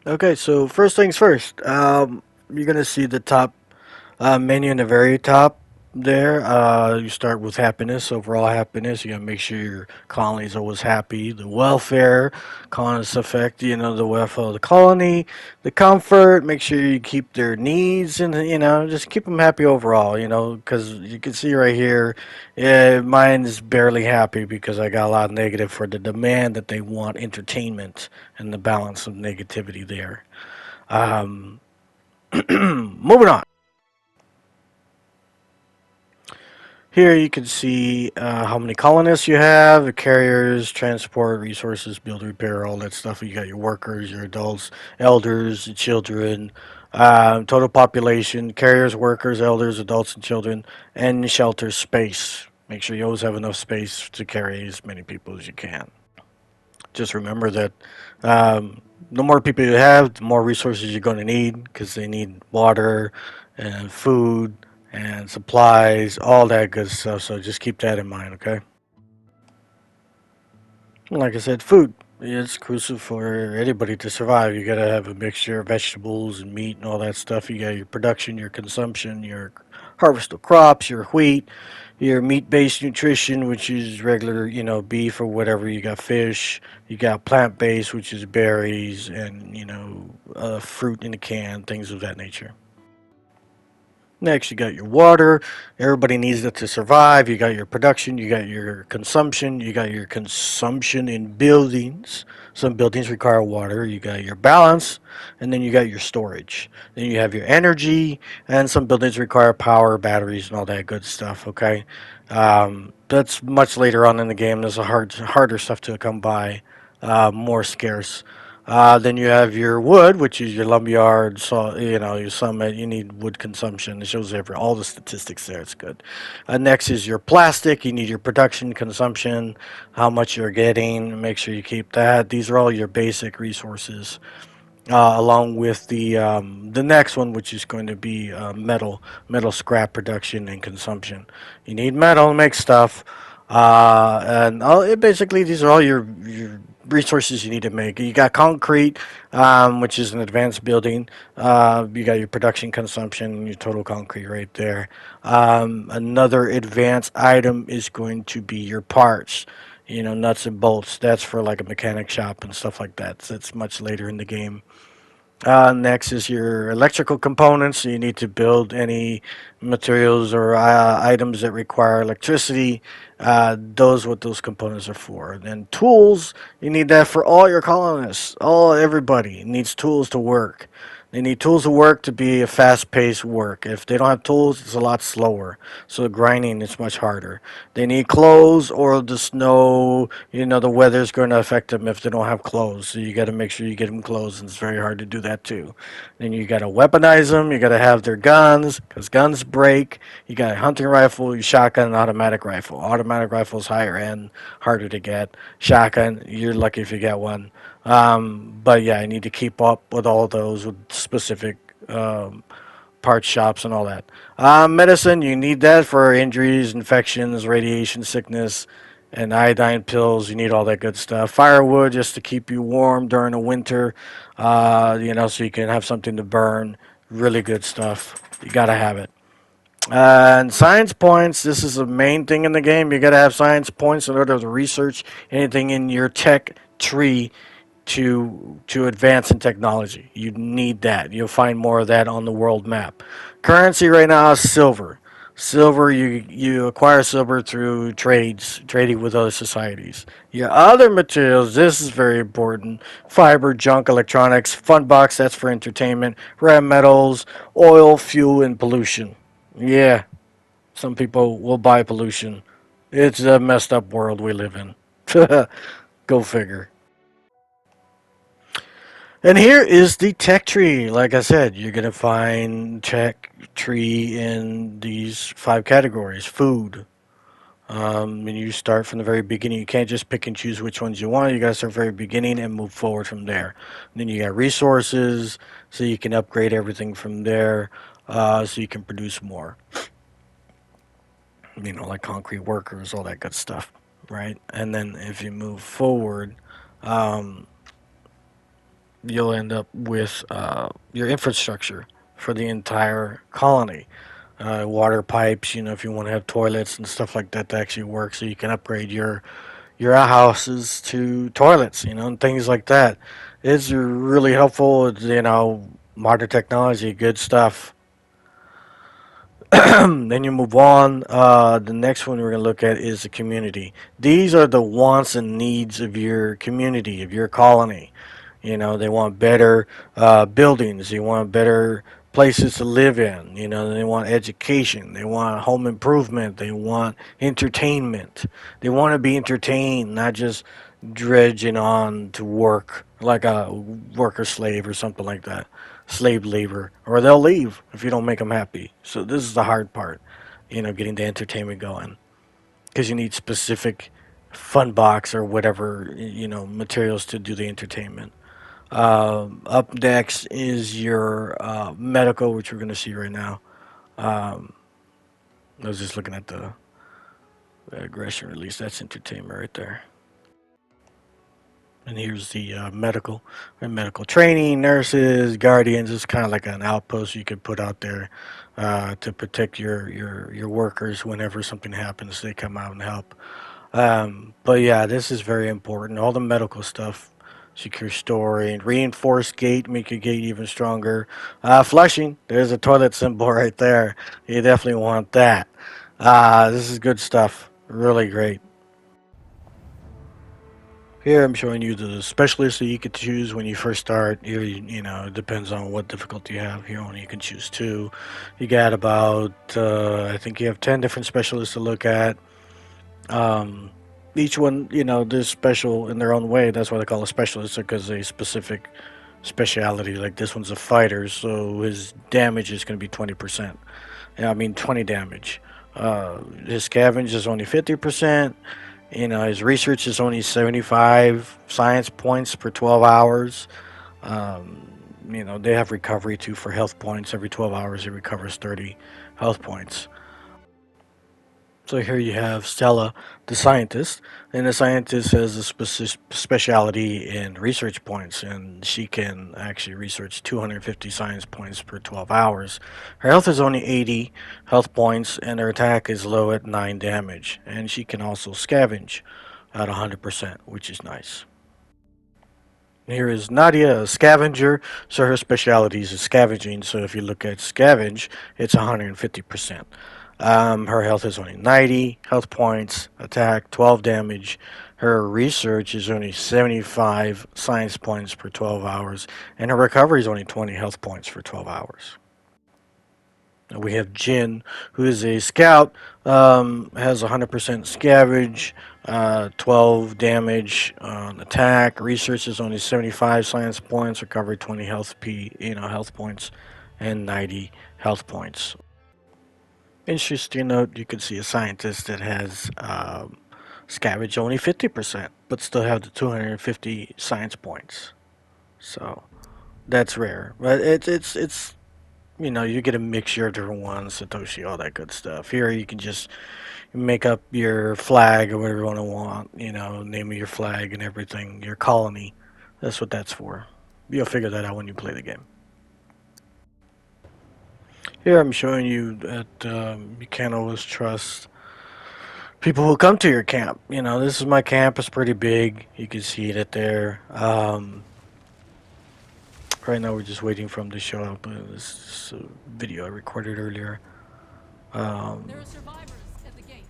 Okay, so first things first. You're gonna see the top menu in the very top there. You start with happiness, overall happiness. You gotta make sure your colony is always happy. The welfare, colonists affect, the welfare of the colony. The comfort, make sure you keep their needs and, just keep them happy overall, because you can see right here, mine is barely happy because I got a lot of negative for the demand that they want entertainment and the balance of negativity there. Um, moving on. Here you can see how many colonists you have, the carriers, transport, resources, build, repair, all that stuff. You got your workers, your adults, elders, children, total population, carriers, workers, elders, adults, and children, and shelter space. Make sure you always have enough space to carry as many people as you can. Just remember that the more people you have, the more resources you're going to need because they need water and food and supplies, all that good stuff. So just keep that in mind, okay? Like I said, food. It's crucial for anybody to survive. You gotta have a mixture of vegetables and meat and all that stuff. You got your production, your consumption, your harvest of crops, your wheat, your meat-based nutrition, which is regular, beef or whatever. You got fish. You got plant-based, which is berries and fruit in a can, things of that nature. Next, you got your water. Everybody needs it to survive. You got your production. You got your consumption. You got your consumption in buildings. Some buildings require water. You got your balance, and then you got your storage. Then you have your energy, and some buildings require power, batteries, and all that good stuff. Okay, that's much later on in the game. There's a harder stuff to come by, more scarce. Then you have your wood, which is your lumberyard. So your summit. You need wood consumption. It shows all the statistics there. It's good. Next is your plastic. You need your production, consumption, how much you're getting. Make sure you keep that. These are all your basic resources. Along with the next one, which is going to be metal scrap production and consumption. You need metal to make stuff, basically these are all your resources you need to make. You got concrete, which is an advanced building. You got your production, consumption, your total concrete right there. Another advanced item is going to be your parts. Nuts and bolts. That's for like a mechanic shop and stuff like that. So it's much later in the game. Next is your electrical components. So you need to build any materials or items that require electricity. Those what those components are for. Then tools. You need that for all your colonists. Everybody needs tools to work. They need tools to work to be a fast-paced work. If they don't have tools, it's a lot slower. So grinding is much harder. They need clothes, or the snow. The weather's going to affect them if they don't have clothes. So you got to make sure you get them clothes, and it's very hard to do that too. Then you got to weaponize them. You got to have their guns because guns break. You got a hunting rifle, your shotgun, and automatic rifle. Automatic rifle is higher end, harder to get. Shotgun, you're lucky if you get one. But yeah, I need to keep up with all those with specific part shops and all that. Medicine, you need that for injuries, infections, radiation sickness, and iodine pills. You need all that good stuff. Firewood, just to keep you warm during the winter, so you can have something to burn. Really good stuff. You gotta have it. And science points, this is the main thing in the game. You gotta have science points in order to research anything in your tech tree to advance in technology. You need that. You'll find more of that on the world map. Currency right now is silver. Silver, you acquire silver through trading with other societies. Your other materials, this is very important. Fiber, junk, electronics, fun box, that's for entertainment. Rare metals, oil, fuel, and pollution. Yeah, some people will buy pollution. It's a messed up world we live in. Go figure. And here is the tech tree. Like I said, you're going to find tech tree in these five categories. Food. And you start from the very beginning. You can't just pick and choose which ones you want. You got to start from the very beginning and move forward from there. And then you got resources, so you can upgrade everything from there, so you can produce more. Like concrete workers, all that good stuff, right? And then if you move forward, um, you'll end up with your infrastructure for the entire colony. Water pipes, if you want to have toilets and stuff like that to actually work, so you can upgrade your houses to toilets, and things like that. It's really helpful. Modern technology, good stuff. Then you move on. The next one we're going to look at is the community. These are the wants and needs of your community, of your colony. They want better buildings. They want better places to live in. They want education. They want home improvement. They want entertainment. They want to be entertained, not just dredging on to work like a worker slave or something like that. Slave labor. Or they'll leave if you don't make them happy. So this is the hard part, getting the entertainment going. Because you need specific fun box or whatever, materials to do the entertainment. Up next is your medical, which we're going to see right now. Um, I was just looking at the aggression release. That's entertainment right there. And here's the medical and medical training, nurses, guardians. It's kind of like an outpost you could put out there to protect your workers whenever something happens. They come out and help. But yeah, this is very important. All the medical stuff, secure storing, reinforced gate, make your gate even stronger. Flushing, there's a toilet symbol right there. You definitely want that. This is good stuff. Really great. Here I'm showing you the specialists that you could choose when you first start. Here, it depends on what difficulty you have. Here only you can choose two. You got about, I think you have 10 different specialists to look at. Um, each one, they're special in their own way. That's why they call a specialist, because a specific speciality. Like this one's a fighter, so his damage is going to be 20%. Yeah, I mean 20 damage. His scavenge is only 50%. His research is only 75 science points per 12 hours. Um, they have recovery too for health points. Every 12 hours, he recovers 30 health points. So here you have Stella the Scientist, and the scientist has a specialty in research points, and she can actually research 250 science points per 12 hours. Her health is only 80 health points, and her attack is low at 9 damage, and she can also scavenge at 100%, which is nice. Here is Nadia, a scavenger, so her specialty is scavenging. So if you look at scavenge, it's 150%. Her health is only 90 health points, attack 12 damage. Her research is only 75 science points per 12 hours, and her recovery is only 20 health points for 12 hours. We have Jin, who is a scout, has 100% scavenge, 12 damage on attack. Research is only 75 science points, recovery 20 health points, and 90 health points. Interesting note: you can see a scientist that has scavenge only 50%, but still have the 250 science points. So that's rare, but you get a mixture of different ones, Satoshi, all that good stuff. Here you can just make up your flag or whatever you want, name of your flag and everything, your colony. That's what that's for. You'll figure that out when you play the game. Here I'm showing you that you can't always trust people who come to your camp. This is my camp. It's pretty big. You can see it there. Right now we're just waiting for them to show up. This is a video I recorded earlier. There are survivors at the gate.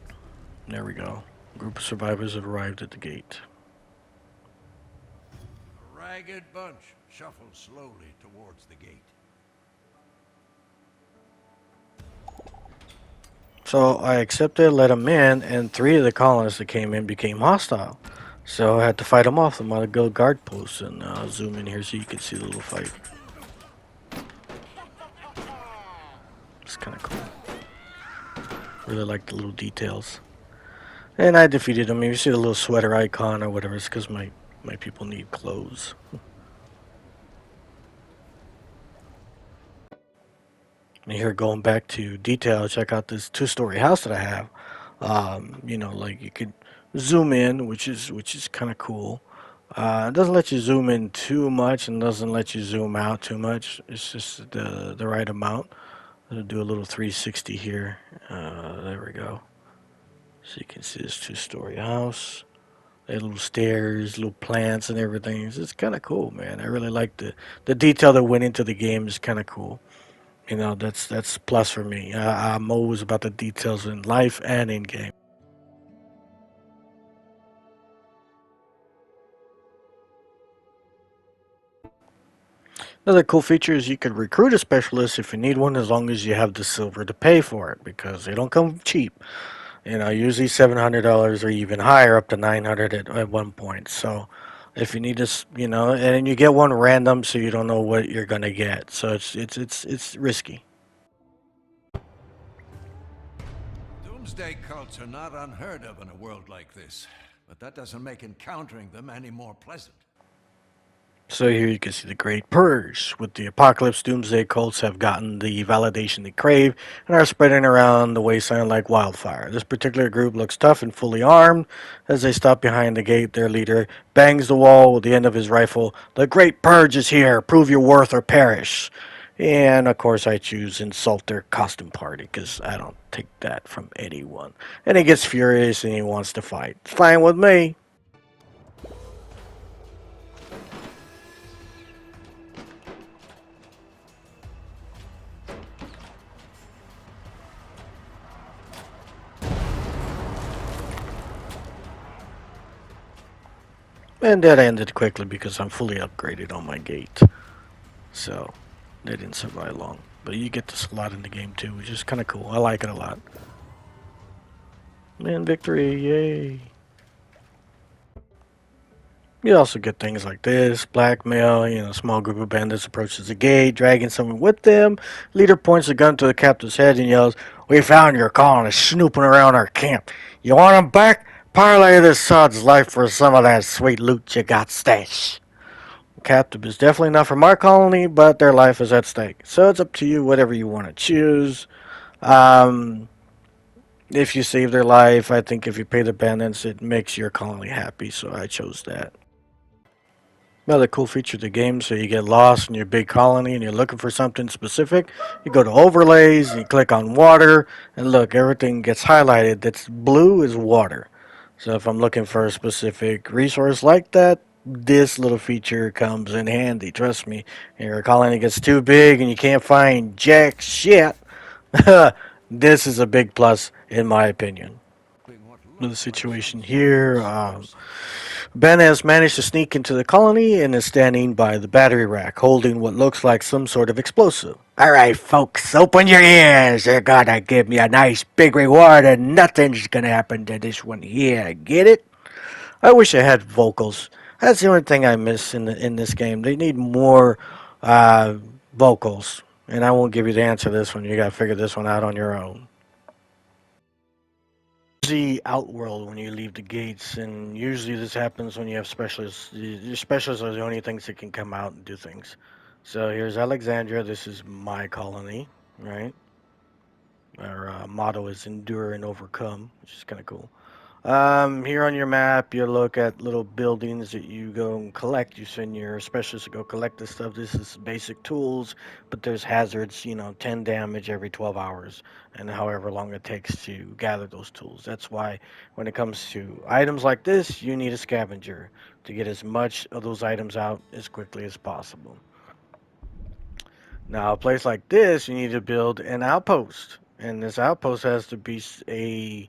There we go. A group of survivors have arrived at the gate. A ragged bunch shuffles slowly towards the gate. So I accepted, let them in, and 3 of the colonists that came in became hostile. So I had to fight them off. I'm gonna go guard posts and zoom in here so you can see the little fight. It's kind of cool. Really like the little details. And I defeated them. You see the little sweater icon or whatever. It's because my people need clothes. And here, going back to detail, check out this 2-story house that I have. Like you could zoom in, which is kind of cool. It doesn't let you zoom in too much and doesn't let you zoom out too much. It's just the right amount. I'll do a little 360 here. There we go. So you can see this two-story house. They have little stairs, little plants, and everything. It's kind of cool, man. I really like the detail that went into the game. Is kind of cool. You know, that's plus for me. I'm always about the details in life and in game. Another cool feature is you can recruit a specialist if you need one, as long as you have the silver to pay for it, because they don't come cheap. You know, usually $700 or even higher, up to 900 at one point. So, if you need this, you know, and you get one random, so you don't know what you're gonna get. So it's risky. Doomsday cults are not unheard of in a world like this, but that doesn't make encountering them any more pleasant. So here you can see the Great Purge. With the apocalypse, doomsday cults have gotten the validation they crave and are spreading around the wasteland like wildfire. This particular group looks tough and fully armed. As they stop behind the gate, their leader bangs the wall with the end of his rifle. The Great Purge is here. Prove your worth or perish. And of course, I choose insult their costume party because I don't take that from anyone. And he gets furious and he wants to fight. It's fine with me. And that ended quickly because I'm fully upgraded on my gate. So they didn't survive long. But you get to slot in the game too, which is kind of cool. I like it a lot. Man, victory, yay. You also get things like this blackmail. You know, a small group of bandits approaches the gate, dragging someone with them. Leader points a gun to the captive's head and yells, "We found your colonists snooping around our camp. You want them back? Parlay this sod's life for some of that sweet loot you got stashed." Captive is definitely not from our colony, but their life is at stake. So it's up to you, whatever you want to choose. Um, if you save their life, I think if you pay the bandits, it makes your colony happy. So I chose that. Another cool feature of the game, so you get lost in your big colony and you're looking for something specific, you go to overlays and you click on water, and look, everything gets highlighted. That's blue is water. So if I'm looking for a specific resource like that, this little feature comes in handy. Trust me. Your colony gets too big and you can't find jack shit. This is a big plus, in my opinion. What The looks like some situation sort of here. explosive. Ben has managed to sneak into the colony and is standing by the battery rack, holding what looks like some sort of explosive. All right, folks, open your ears. They're gonna give me a nice big reward, and nothing's gonna happen to this one here. Get it? I wish I had vocals. That's the only thing I miss in this game. They need more uh, vocals, and I won't give you the answer to this one. You gotta figure this one out on your own. The outworld when you leave the gates, and usually this happens when you have specialists. Your specialists are the only things that can come out and do things. So here's Alexandria. This is my colony, right? Our motto is endure and overcome, which is kind of cool. Here on your map, you look at little buildings that you go and collect. You send your specialists to go collect this stuff. This is basic tools, but there's hazards, 10 damage every 12 hours, and however long it takes to gather those tools. That's why when it comes to items like this, you need a scavenger to get as much of those items out as quickly as possible. Now, a place like this, you need to build an outpost. And this outpost has to be a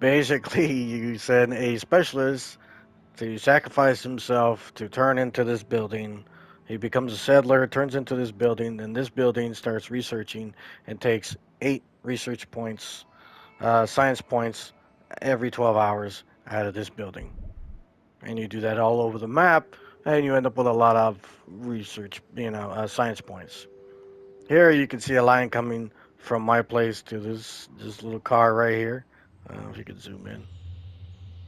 basically, you send a specialist to sacrifice himself to turn into this building. He becomes a settler, turns into this building, and this building starts researching and takes 8 research points, science points, every 12 hours out of this building. And you do that all over the map, and you end up with a lot of research, science points. Here you can see a line coming from my place to this little car right here. I don't know if you can zoom in.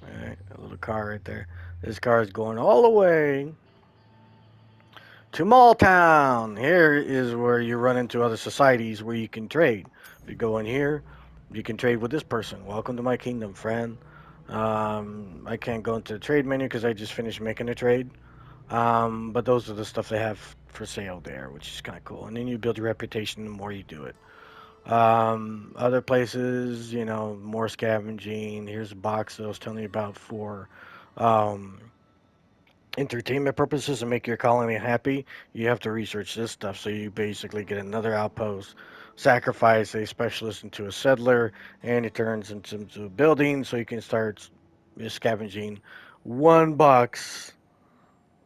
All right, a little car right there. This car is going all the way to Mall Town. Here is where you run into other societies where you can trade. If you go in here, you can trade with this person. Welcome to my kingdom, friend. I can't go into the trade menu because I just finished making a trade. But those are the stuff they have for sale there, which is kind of cool. And then you build your reputation the more you do it. Other places, more scavenging. Here's a box that I was telling you about for um, entertainment purposes and make your colony happy. You have to research this stuff. So you basically get another outpost, sacrifice a specialist into a settler, and it turns into a building. So you can start scavenging $1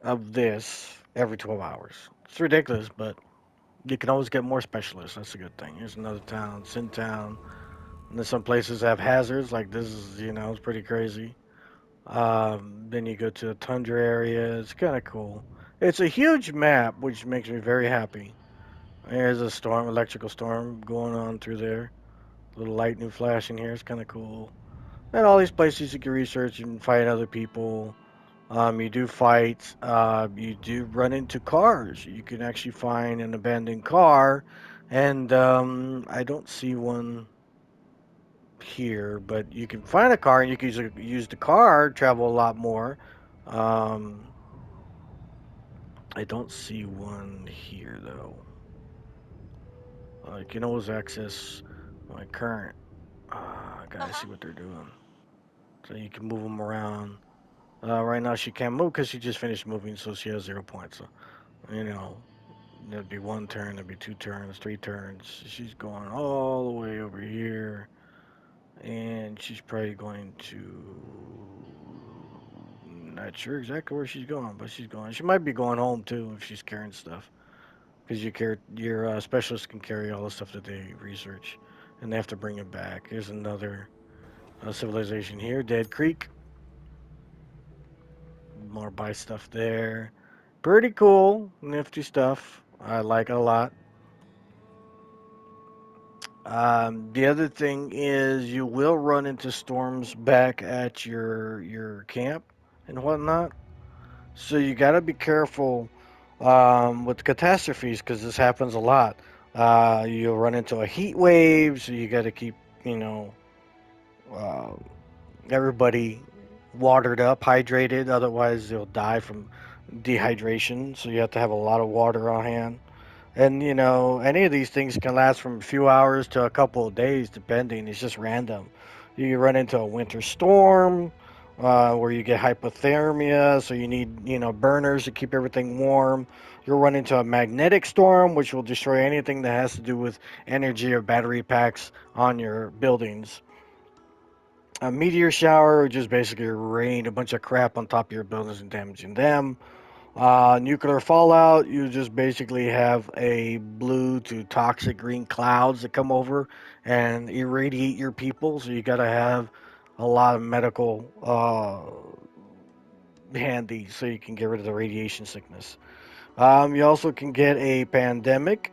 of this every 12 hours. It's ridiculous, but you can always get more specialists. That's a good thing. Here's another town, Sin Town. And then some places have hazards, like this is, it's pretty crazy. Then you go to the tundra area. It's kind of cool. It's a huge map, which makes me very happy. There's a storm, electrical storm going on through there. Little lightning flashing here. It's kind of cool. And all these places you can research and fight other people. You do fight. You do run into cars. You can actually find an abandoned car, and I don't see one here, but you can find a car and you can use the car, travel a lot more. Um, I don't see one here though. You can always access my current. I gotta see Uh-huh. what they're doing. So you can move them around. Right now she can't move because she just finished moving, so she has 0 points. So, you know, there'd be one turn, there'd be 2 turns, 3 turns. She's going all the way over here, and she's probably going to. Not sure exactly where she's going, but she's going. She might be going home too if she's carrying stuff, because your specialist can carry all the stuff that they research, and they have to bring it back. Here's another civilization here, Dead Creek. More buy stuff there. Pretty cool, nifty stuff. I like it a lot. The other thing is you will run into storms back at your camp and whatnot. So you got to be careful with catastrophes because this happens a lot. You'll run into a heat wave, so you got to keep you know uh, everybody watered up, hydrated. Otherwise, they'll die from dehydration. So you have to have a lot of water on hand. And any of these things can last from a few hours to a couple of days, depending. It's just random. You run into a winter storm where you get hypothermia, so you need burners to keep everything warm. You'll run into a magnetic storm, which will destroy anything that has to do with energy or battery packs on your buildings. A meteor shower, which is basically rain a bunch of crap on top of your buildings and damaging them. Nuclear fallout, you just basically have a blue to toxic green clouds that come over and irradiate your people. So you got to have a lot of medical handy so you can get rid of the radiation sickness. You also can get a pandemic.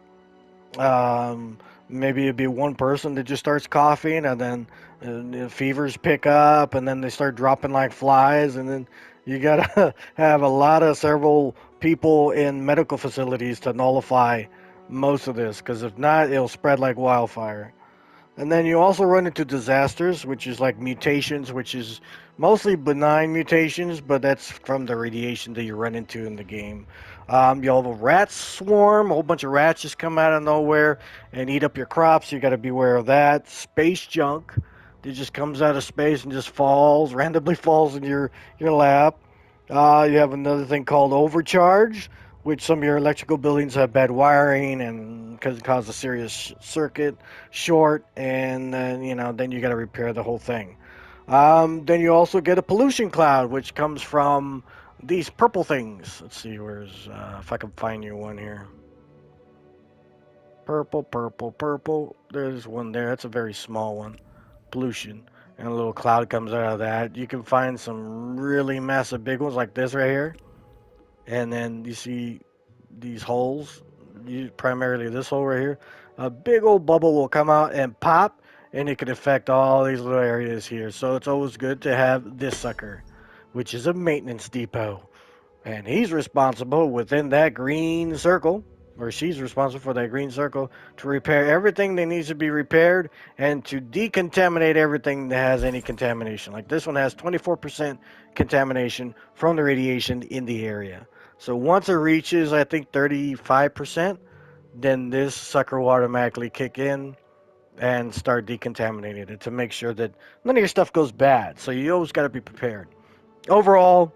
um, Maybe it'd be one person that just starts coughing, and then the fevers pick up, and then they start dropping like flies, and then you gotta have a lot of several people in medical facilities to nullify most of this, because if not, it'll spread like wildfire. And then you also run into disasters, which is like mutations, which is mostly benign mutations, but that's from the radiation that you run into in the game. You'll have a rat swarm, a whole bunch of rats just come out of nowhere and eat up your crops. You got to beware of that. Space junk that just comes out of space and just falls, randomly falls in your lap. You have another thing called overcharge, which some of your electrical buildings have bad wiring and because it causes a serious circuit short, and then then you got to repair the whole thing. Then you also get a pollution cloud, which comes from these purple things. Let's see, where's if I can find you one here. Purple, purple, purple. There's one there. That's a very small one. Pollution, and a little cloud comes out of that. You can find some really massive big ones like this right here, and then you see these holes, primarily this hole right here, a big old bubble will come out and pop, and it can affect all these little areas here. So it's always good to have this sucker, which is a maintenance depot, and he's responsible within that green circle. or she's responsible for that green circle to repair everything that needs to be repaired and to decontaminate everything that has any contamination. Like this one has 24% contamination from the radiation in the area. So once it reaches, I think, 35%, then this sucker will automatically kick in and start decontaminating it to make sure that none of your stuff goes bad. So you always got to be prepared. Overall,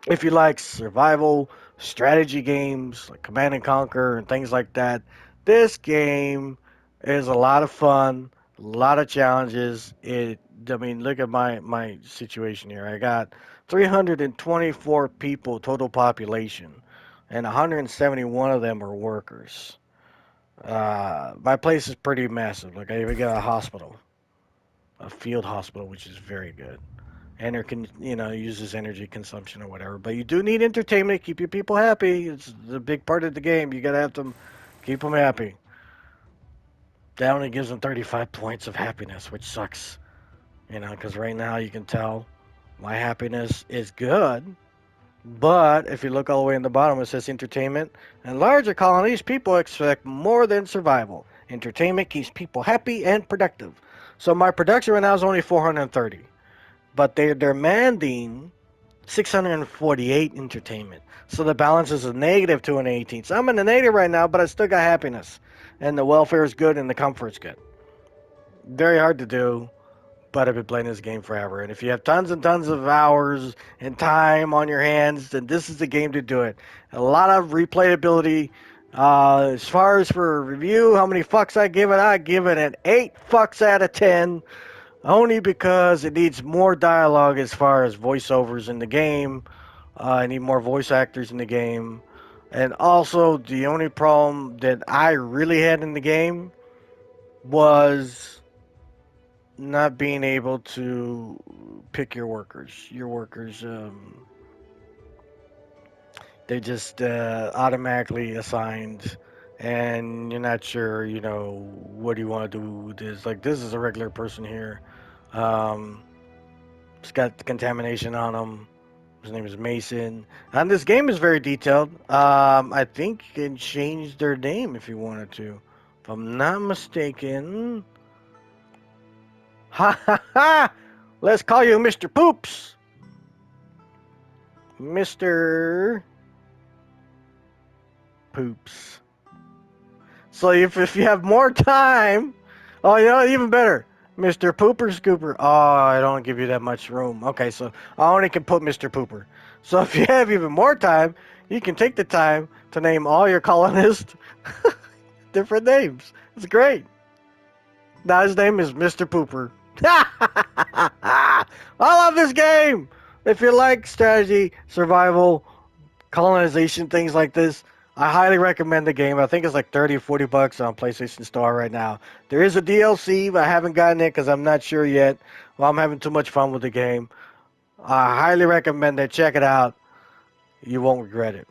if you like survival strategy games like Command and Conquer and things like that, this game is a lot of fun, a lot of challenges. I mean, look at my situation here. I got 324 people total population, and 171 of them are workers. My place is pretty massive. Like I even got a hospital, a field hospital, which is very good. And it can, uses energy consumption or whatever. But you do need entertainment, keep your people happy. It's a big part of the game. You gotta have them, keep them happy. That only gives them 35 points of happiness, which sucks. Because right now you can tell my happiness is good. But if you look all the way in the bottom, it says entertainment. And larger colonies, people expect more than survival. Entertainment keeps people happy and productive. So my production right now is only 430. But they're demanding 648 entertainment. So the balance is a negative 218. So I'm in the negative right now, but I still got happiness. And the welfare is good and the comfort's good. Very hard to do, but I've been playing this game forever. And if you have tons and tons of hours and time on your hands, then this is the game to do it. A lot of replayability. As far as for a review, how many fucks I give it an 8 fucks out of 10. Only because it needs more dialogue as far as voiceovers in the game. I need more voice actors in the game. And also, the only problem that I really had in the game was not being able to pick your workers. Your workers, they're just automatically assigned. And you're not sure, what do you want to do with this? Like, this is a regular person here. Um, it's got contamination on him. His name is Mason. And this game is very detailed. I think you can change their name if you wanted to. If I'm not mistaken. Ha ha ha! Let's call you Mr. Poops. Mr. Poops. So if you have more time, oh, even better. Mr. Pooper Scooper. Oh, I don't give you that much room. Okay, so I only can put Mr. Pooper. So if you have even more time, you can take the time to name all your colonists different names. It's great. Now his name is Mr. Pooper. I love this game. If you like strategy, survival, colonization, things like this, I highly recommend the game. I think it's like 30 or 40 bucks on PlayStation Store right now. There is a DLC, but I haven't gotten it because I'm not sure yet. Well, I'm having too much fun with the game. I highly recommend it. Check it out. You won't regret it.